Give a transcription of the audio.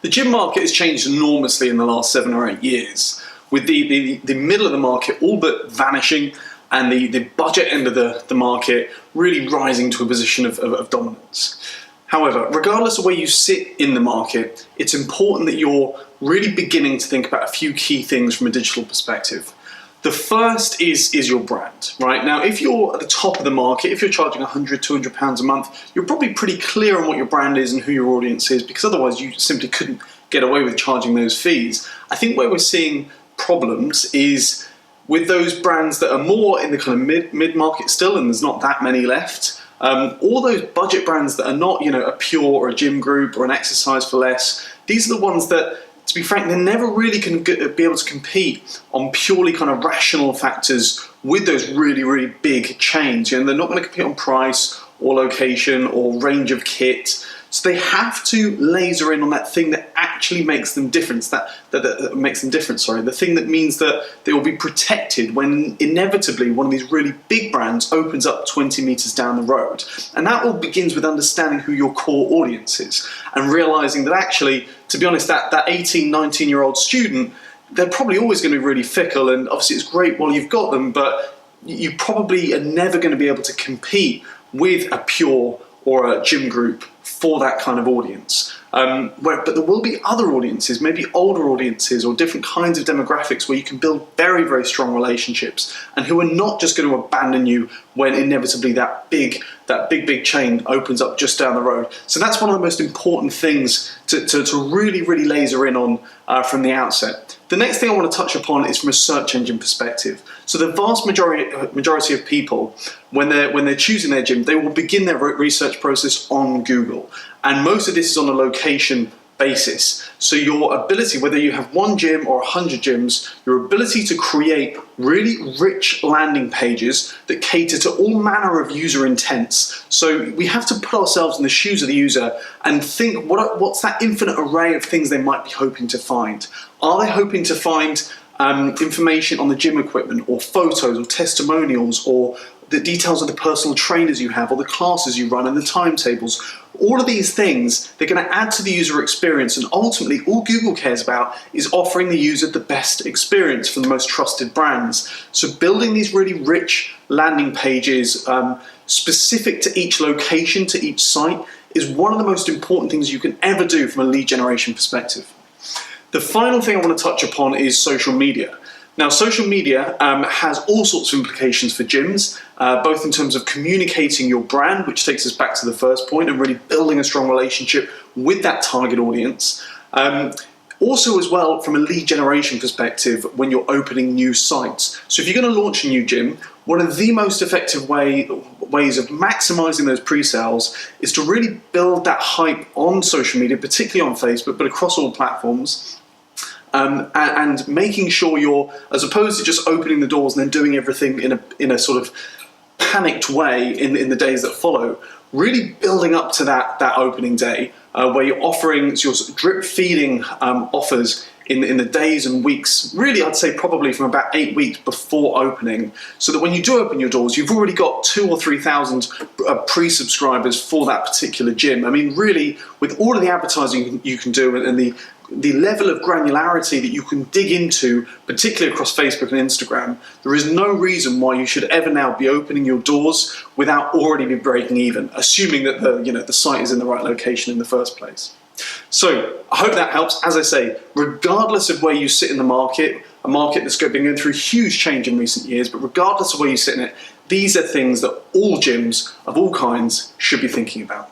The gym market has changed enormously in the last 7 or 8 years, with the middle of the market all but vanishing and the budget end of the market really rising to a position of dominance. However, regardless of where you sit in the market, it's important that you're really beginning to think about a few key things from a digital perspective. The first is your brand, right? Now, if you're at the top of the market, if you're charging £100, £200 a month, you're probably pretty clear on what your brand is and who your audience is, because otherwise you simply couldn't get away with charging those fees. I think where we're seeing problems is with those brands that are more in the kind of mid-market still, and there's not that many left. All those budget brands that are not, a Pure or a Gym Group or an Exercise for Less, these are the ones that, to be frank, they're never really going to be able to compete on purely kind of rational factors with those really, really big chains. They're not going to compete on price or location or range of kit. So they have to laser in on that thing that actually makes them different. The thing that means that they will be protected when inevitably one of these really big brands opens up 20 meters down the road. And that all begins with understanding who your core audience is and realizing that actually, to be honest, that 18, 19-year-old student, they're probably always going to be really fickle, and obviously it's great while you've got them, but you probably are never going to be able to compete with a Pure or a Gym Group for that kind of audience. But there will be other audiences, maybe older audiences or different kinds of demographics where you can build very, very strong relationships and who are not just going to abandon you when inevitably that big chain opens up just down the road. So that's one of the most important things to really, really laser in on from the outset. The next thing I want to touch upon is from a search engine perspective. So the vast majority of people, when they're choosing their gym, they will begin their research process on Google. And most of this is on a location basis. So your ability, whether you have one gym or 100 gyms, your ability to create really rich landing pages that cater to all manner of user intents. So we have to put ourselves in the shoes of the user and think, what's that infinite array of things they might be hoping to find? Are they hoping to find information on the gym equipment, or photos or testimonials, or the details of the personal trainers you have, or the classes you run and the timetables? All of these things, they're going to add to the user experience, and ultimately all Google cares about is offering the user the best experience from the most trusted brands. So building these really rich landing pages specific to each location, to each site, is one of the most important things you can ever do from a lead generation perspective. The final thing I want to touch upon is social media. Now, social media has all sorts of implications for gyms, both in terms of communicating your brand, which takes us back to the first point, and really building a strong relationship with that target audience. Also as well, from a lead generation perspective, when you're opening new sites. So if you're going to launch a new gym, one of the most effective ways of maximizing those pre-sales is to really build that hype on social media, particularly on Facebook, but across all platforms. And making sure you're, as opposed to just opening the doors and then doing everything in a sort of panicked way in the days that follow, really building up to that opening day where you're offering your drip feeding offers in the days and weeks, really I'd say probably from about 8 weeks before opening, so that when you do open your doors, you've already got 2,000 or 3,000 pre-subscribers for that particular gym. I mean, really, with all of the advertising you can do and the level of granularity that you can dig into, particularly across Facebook and Instagram, there is no reason why you should ever now be opening your doors without already be breaking even, assuming that the site is in the right location in the first place. So I hope that helps. As I say, regardless of where you sit in the market, a market that's been going through huge change in recent years, but regardless of where you sit in it, these are things that all gyms of all kinds should be thinking about.